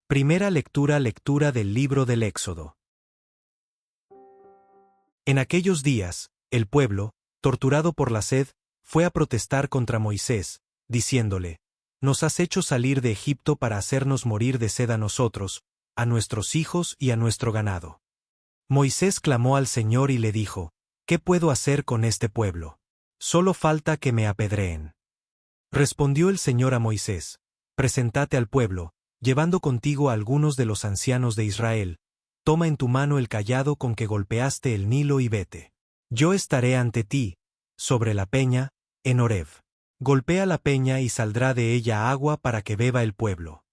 Primera lectura. Lectura del libro del Éxodo. En aquellos días, el pueblo, torturado por la sed, fue a protestar contra Moisés, diciéndole: «Nos has hecho salir de Egipto para hacernos morir de sed a nosotros, a nuestros hijos y a nuestro ganado». Moisés clamó al Señor y le dijo: «¿Qué puedo hacer con este pueblo? Solo falta que me apedreen». Respondió el Señor a Moisés: «Preséntate al pueblo, llevando contigo a algunos de los ancianos de Israel. Toma en tu mano el cayado con que golpeaste el Nilo y vete. Yo estaré ante ti, sobre la peña, en Horeb. Golpea la peña y saldrá de ella agua para que beba el pueblo».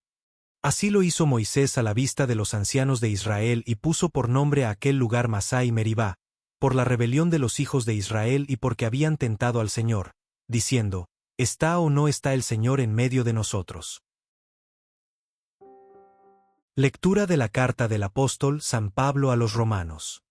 Así lo hizo Moisés a la vista de los ancianos de Israel y puso por nombre a aquel lugar Masá y Meribá, por la rebelión de los hijos de Israel y porque habían tentado al Señor, diciendo: ¿Está o no está el Señor en medio de nosotros? Lectura de la carta del apóstol San Pablo a los Romanos.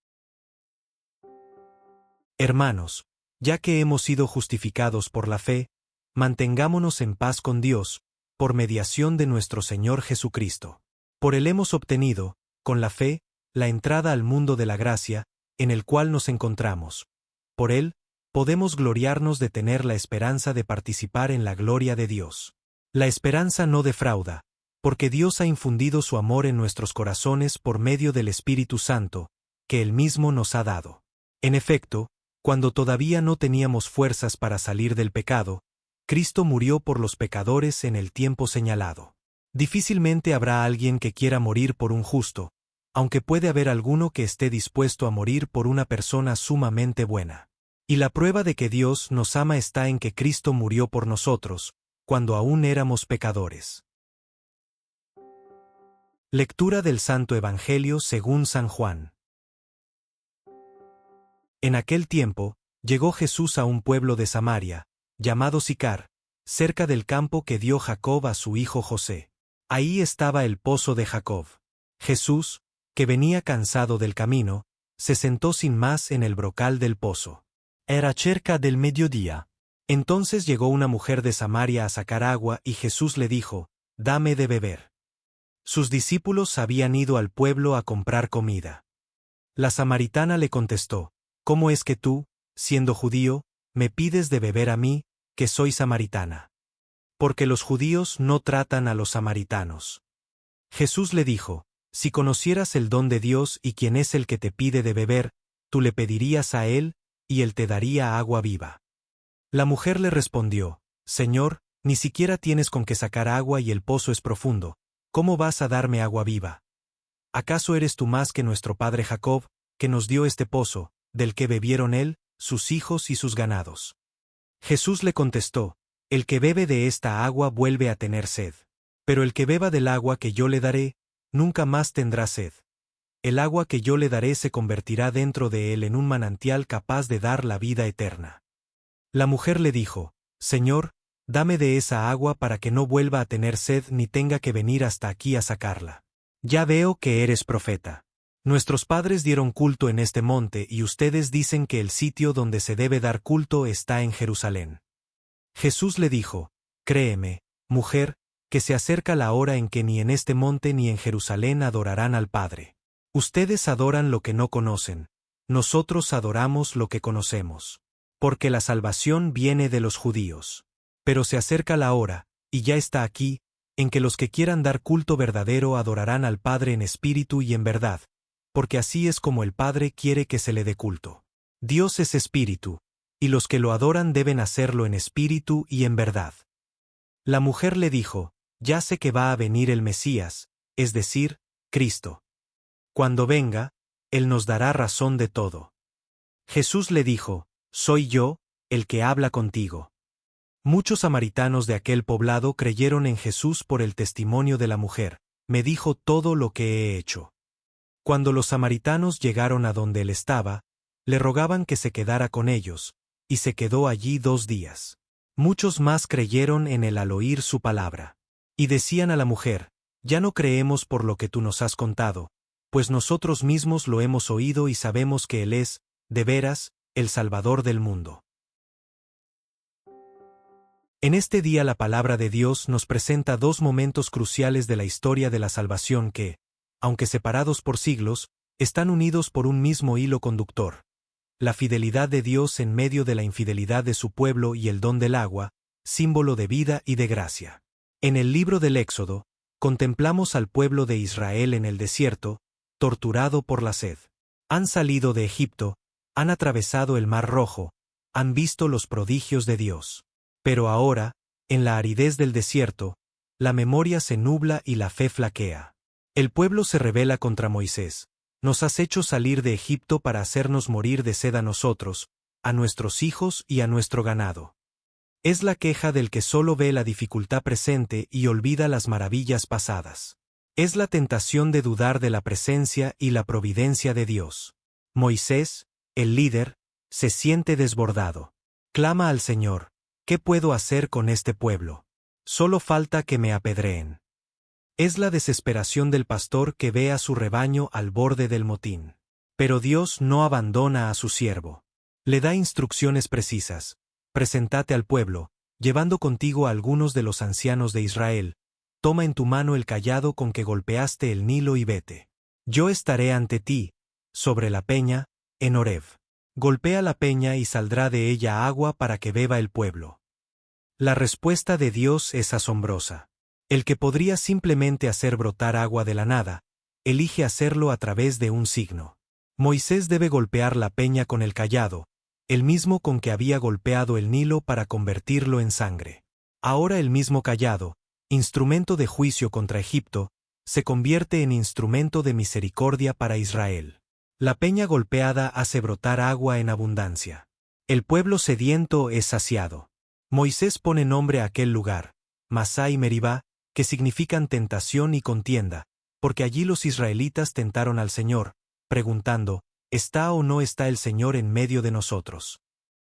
Hermanos, ya que hemos sido justificados por la fe, mantengámonos en paz con Dios, por mediación de nuestro Señor Jesucristo. Por él hemos obtenido, con la fe, la entrada al mundo de la gracia, en el cual nos encontramos. Por él, podemos gloriarnos de tener la esperanza de participar en la gloria de Dios. La esperanza no defrauda, porque Dios ha infundido su amor en nuestros corazones por medio del Espíritu Santo, que él mismo nos ha dado. En efecto, cuando todavía no teníamos fuerzas para salir del pecado, Cristo murió por los pecadores en el tiempo señalado. Difícilmente habrá alguien que quiera morir por un justo, aunque puede haber alguno que esté dispuesto a morir por una persona sumamente buena. Y la prueba de que Dios nos ama está en que Cristo murió por nosotros, cuando aún éramos pecadores. Lectura del Santo Evangelio según San Juan. En aquel tiempo, llegó Jesús a un pueblo de Samaria, llamado Sicar, cerca del campo que dio Jacob a su hijo José. Ahí estaba el pozo de Jacob. Jesús, que venía cansado del camino, se sentó sin más en el brocal del pozo. Era cerca del mediodía. Entonces llegó una mujer de Samaria a sacar agua y Jesús le dijo: «Dame de beber». Sus discípulos habían ido al pueblo a comprar comida. La samaritana le contestó: «¿Cómo es que tú, siendo judío, me pides de beber a mí, que soy samaritana? Porque los judíos no tratan a los samaritanos». Jesús le dijo: «Si conocieras el don de Dios y quién es el que te pide de beber, tú le pedirías a él, y él te daría agua viva». La mujer le respondió: «Señor, ni siquiera tienes con qué sacar agua y el pozo es profundo. ¿Cómo vas a darme agua viva? ¿Acaso eres tú más que nuestro padre Jacob, que nos dio este pozo, del que bebieron él, sus hijos y sus ganados?» Jesús le contestó: «El que bebe de esta agua vuelve a tener sed. Pero el que beba del agua que yo le daré, nunca más tendrá sed. El agua que yo le daré se convertirá dentro de él en un manantial capaz de dar la vida eterna». La mujer le dijo: «Señor, dame de esa agua para que no vuelva a tener sed ni tenga que venir hasta aquí a sacarla. Ya veo que eres profeta. Nuestros padres dieron culto en este monte y ustedes dicen que el sitio donde se debe dar culto está en Jerusalén». Jesús le dijo: «Créeme, mujer, que se acerca la hora en que ni en este monte ni en Jerusalén adorarán al Padre. Ustedes adoran lo que no conocen, nosotros adoramos lo que conocemos. Porque la salvación viene de los judíos. Pero se acerca la hora, y ya está aquí, en que los que quieran dar culto verdadero adorarán al Padre en espíritu y en verdad, porque así es como el Padre quiere que se le dé culto. Dios es espíritu, y los que lo adoran deben hacerlo en espíritu y en verdad». La mujer le dijo: «Ya sé que va a venir el Mesías, es decir, Cristo. Cuando venga, él nos dará razón de todo». Jesús le dijo: «Soy yo, el que habla contigo». Muchos samaritanos de aquel poblado creyeron en Jesús por el testimonio de la mujer: «Me dijo todo lo que he hecho». Cuando los samaritanos llegaron a donde él estaba, le rogaban que se quedara con ellos, y se quedó allí 2 días. Muchos más creyeron en él al oír su palabra. Y decían a la mujer: «Ya no creemos por lo que tú nos has contado, pues nosotros mismos lo hemos oído y sabemos que él es, de veras, el Salvador del mundo». En este día la palabra de Dios nos presenta dos momentos cruciales de la historia de la salvación que, aunque separados por siglos, están unidos por un mismo hilo conductor. La fidelidad de Dios en medio de la infidelidad de su pueblo y el don del agua, símbolo de vida y de gracia. En el libro del Éxodo, contemplamos al pueblo de Israel en el desierto, torturado por la sed. Han salido de Egipto, han atravesado el Mar Rojo, han visto los prodigios de Dios. Pero ahora, en la aridez del desierto, la memoria se nubla y la fe flaquea. El pueblo se rebela contra Moisés. Nos has hecho salir de Egipto para hacernos morir de sed a nosotros, a nuestros hijos y a nuestro ganado. Es la queja del que solo ve la dificultad presente y olvida las maravillas pasadas. Es la tentación de dudar de la presencia y la providencia de Dios. Moisés, el líder, se siente desbordado. Clama al Señor: ¿qué puedo hacer con este pueblo? Solo falta que me apedreen. Es la desesperación del pastor que ve a su rebaño al borde del motín. Pero Dios no abandona a su siervo. Le da instrucciones precisas. Preséntate al pueblo, llevando contigo a algunos de los ancianos de Israel. Toma en tu mano el cayado con que golpeaste el Nilo y vete. Yo estaré ante ti, sobre la peña, en Horeb. Golpea la peña y saldrá de ella agua para que beba el pueblo. La respuesta de Dios es asombrosa. El que podría simplemente hacer brotar agua de la nada, elige hacerlo a través de un signo. Moisés debe golpear la peña con el cayado, el mismo con que había golpeado el Nilo para convertirlo en sangre. Ahora el mismo cayado, instrumento de juicio contra Egipto, se convierte en instrumento de misericordia para Israel. La peña golpeada hace brotar agua en abundancia. El pueblo sediento es saciado. Moisés pone nombre a aquel lugar, Masá y Meribá, que significan tentación y contienda, porque allí los israelitas tentaron al Señor, preguntando: ¿está o no está el Señor en medio de nosotros?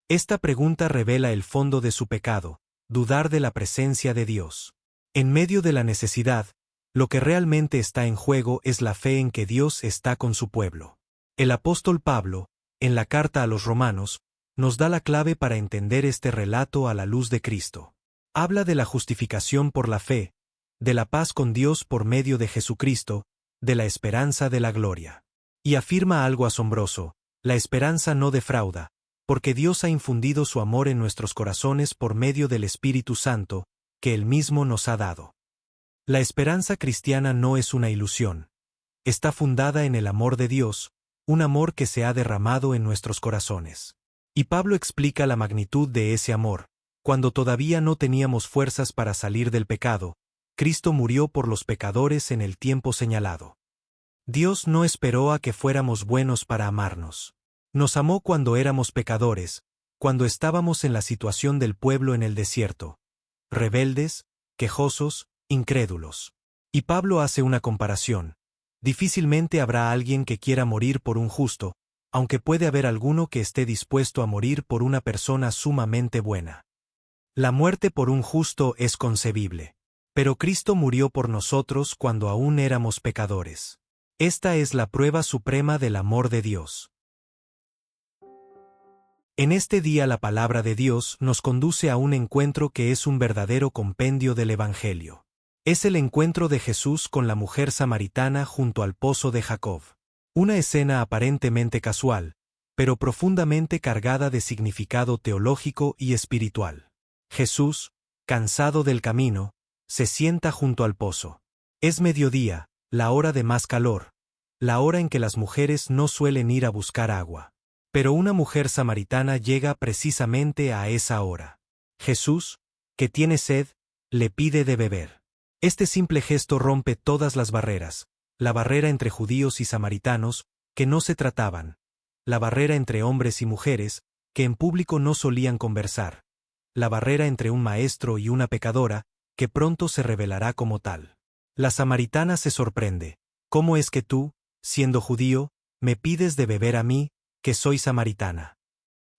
Esta pregunta revela el fondo de su pecado: dudar de la presencia de Dios. En medio de la necesidad, lo que realmente está en juego es la fe en que Dios está con su pueblo. El apóstol Pablo, en la carta a los Romanos, nos da la clave para entender este relato a la luz de Cristo. Habla de la justificación por la fe, de la paz con Dios por medio de Jesucristo, de la esperanza de la gloria. Y afirma algo asombroso: la esperanza no defrauda, porque Dios ha infundido su amor en nuestros corazones por medio del Espíritu Santo, que Él mismo nos ha dado. La esperanza cristiana no es una ilusión. Está fundada en el amor de Dios, un amor que se ha derramado en nuestros corazones. Y Pablo explica la magnitud de ese amor: cuando todavía no teníamos fuerzas para salir del pecado, Cristo murió por los pecadores en el tiempo señalado. Dios no esperó a que fuéramos buenos para amarnos. Nos amó cuando éramos pecadores, cuando estábamos en la situación del pueblo en el desierto, rebeldes, quejosos, incrédulos. Y Pablo hace una comparación: difícilmente habrá alguien que quiera morir por un justo, aunque puede haber alguno que esté dispuesto a morir por una persona sumamente buena. La muerte por un justo es concebible. Pero Cristo murió por nosotros cuando aún éramos pecadores. Esta es la prueba suprema del amor de Dios. En este día la palabra de Dios nos conduce a un encuentro que es un verdadero compendio del Evangelio. Es el encuentro de Jesús con la mujer samaritana junto al pozo de Jacob. Una escena aparentemente casual, pero profundamente cargada de significado teológico y espiritual. Jesús, cansado del camino, se sienta junto al pozo. Es mediodía, la hora de más calor, la hora en que las mujeres no suelen ir a buscar agua. Pero una mujer samaritana llega precisamente a esa hora. Jesús, que tiene sed, le pide de beber. Este simple gesto rompe todas las barreras: la barrera entre judíos y samaritanos, que no se trataban; la barrera entre hombres y mujeres, que en público no solían conversar; la barrera entre un maestro y una pecadora, que pronto se revelará como tal. La samaritana se sorprende: ¿cómo es que tú, siendo judío, me pides de beber a mí, que soy samaritana?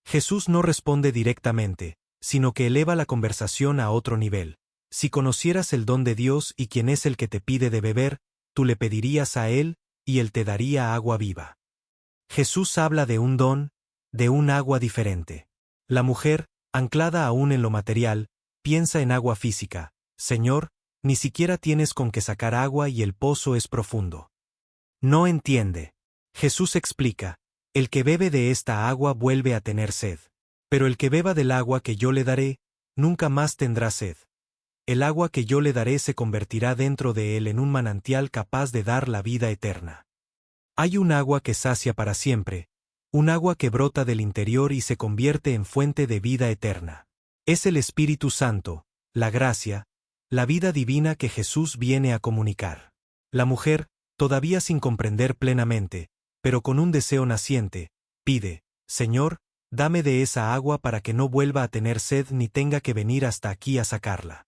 Jesús no responde directamente, sino que eleva la conversación a otro nivel. Si conocieras el don de Dios y quién es el que te pide de beber, tú le pedirías a él, y él te daría agua viva. Jesús habla de un don, de un agua diferente. La mujer, anclada aún en lo material, piensa en agua física. Señor, ni siquiera tienes con qué sacar agua y el pozo es profundo. No entiende. Jesús explica, el que bebe de esta agua vuelve a tener sed. Pero el que beba del agua que yo le daré, nunca más tendrá sed. El agua que yo le daré se convertirá dentro de él en un manantial capaz de dar la vida eterna. Hay un agua que sacia para siempre, un agua que brota del interior y se convierte en fuente de vida eterna. Es el Espíritu Santo, la gracia, la vida divina que Jesús viene a comunicar. La mujer, todavía sin comprender plenamente, pero con un deseo naciente, pide, Señor, dame de esa agua para que no vuelva a tener sed ni tenga que venir hasta aquí a sacarla.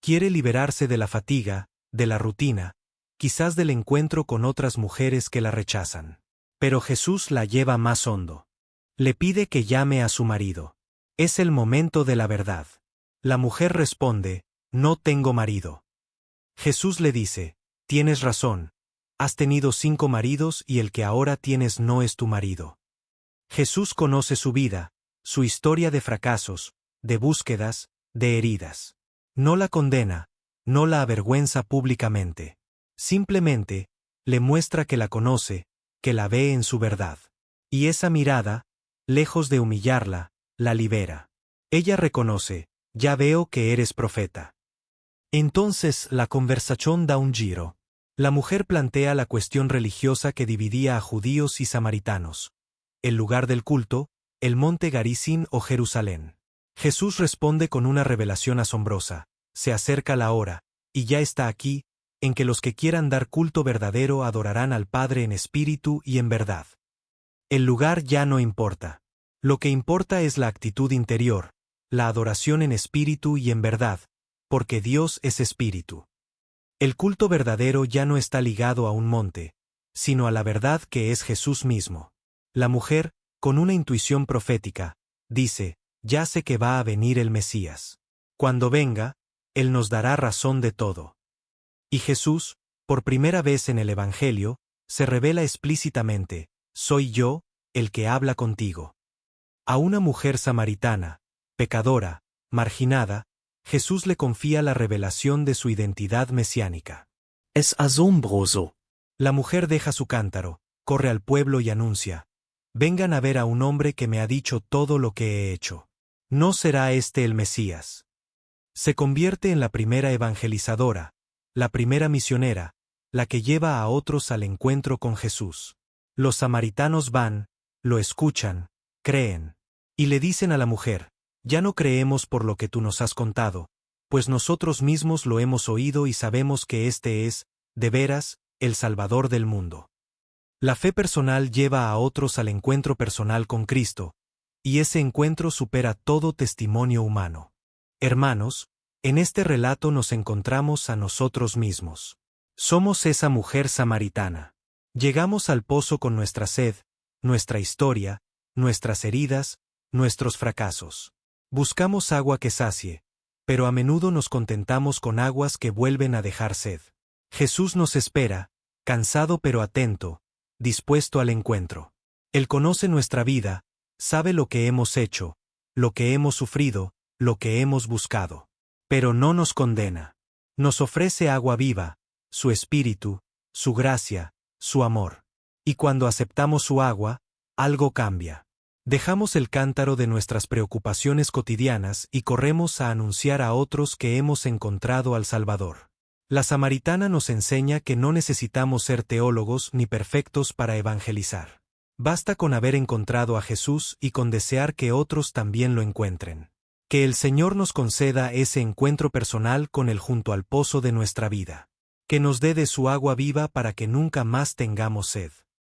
Quiere liberarse de la fatiga, de la rutina, quizás del encuentro con otras mujeres que la rechazan. Pero Jesús la lleva más hondo. Le pide que llame a su marido. Es el momento de la verdad. La mujer responde, no tengo marido. Jesús le dice, tienes razón, has tenido 5 maridos y el que ahora tienes no es tu marido. Jesús conoce su vida, su historia de fracasos, de búsquedas, de heridas. No la condena, no la avergüenza públicamente. Simplemente, le muestra que la conoce, que la ve en su verdad. Y esa mirada, lejos de humillarla, la libera. Ella reconoce, ya veo que eres profeta. Entonces la conversación da un giro. La mujer plantea la cuestión religiosa que dividía a judíos y samaritanos. El lugar del culto, el monte Garizim o Jerusalén. Jesús responde con una revelación asombrosa. Se acerca la hora, y ya está aquí, en que los que quieran dar culto verdadero adorarán al Padre en espíritu y en verdad. El lugar ya no importa. Lo que importa es la actitud interior, la adoración en espíritu y en verdad, porque Dios es espíritu. El culto verdadero ya no está ligado a un monte, sino a la verdad que es Jesús mismo. La mujer, con una intuición profética, dice, ya sé que va a venir el Mesías. Cuando venga, Él nos dará razón de todo. Y Jesús, por primera vez en el Evangelio, se revela explícitamente, soy yo, el que habla contigo. A una mujer samaritana, pecadora, marginada, Jesús le confía la revelación de su identidad mesiánica. Es asombroso. La mujer deja su cántaro, corre al pueblo y anuncia, vengan a ver a un hombre que me ha dicho todo lo que he hecho. ¿No será este el Mesías? Se convierte en la primera evangelizadora, la primera misionera, la que lleva a otros al encuentro con Jesús. Los samaritanos van, lo escuchan, creen. Y le dicen a la mujer, ya no creemos por lo que tú nos has contado, pues nosotros mismos lo hemos oído y sabemos que este es, de veras, el Salvador del mundo. La fe personal lleva a otros al encuentro personal con Cristo, y ese encuentro supera todo testimonio humano. Hermanos, en este relato nos encontramos a nosotros mismos. Somos esa mujer samaritana. Llegamos al pozo con nuestra sed, nuestra historia, nuestras heridas, nuestros fracasos. Buscamos agua que sacie, pero a menudo nos contentamos con aguas que vuelven a dejar sed. Jesús nos espera, cansado pero atento, dispuesto al encuentro. Él conoce nuestra vida, sabe lo que hemos hecho, lo que hemos sufrido, lo que hemos buscado. Pero no nos condena. Nos ofrece agua viva, su espíritu, su gracia, su amor. Y cuando aceptamos su agua, algo cambia. Dejamos el cántaro de nuestras preocupaciones cotidianas y corremos a anunciar a otros que hemos encontrado al Salvador. La samaritana nos enseña que no necesitamos ser teólogos ni perfectos para evangelizar. Basta con haber encontrado a Jesús y con desear que otros también lo encuentren. Que el Señor nos conceda ese encuentro personal con Él junto al pozo de nuestra vida. Que nos dé de su agua viva para que nunca más tengamos sed.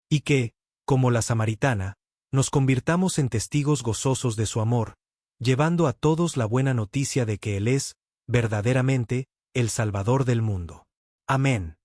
Y que, como la samaritana, nos convirtamos en testigos gozosos de su amor, llevando a todos la buena noticia de que Él es, verdaderamente, el Salvador del mundo. Amén.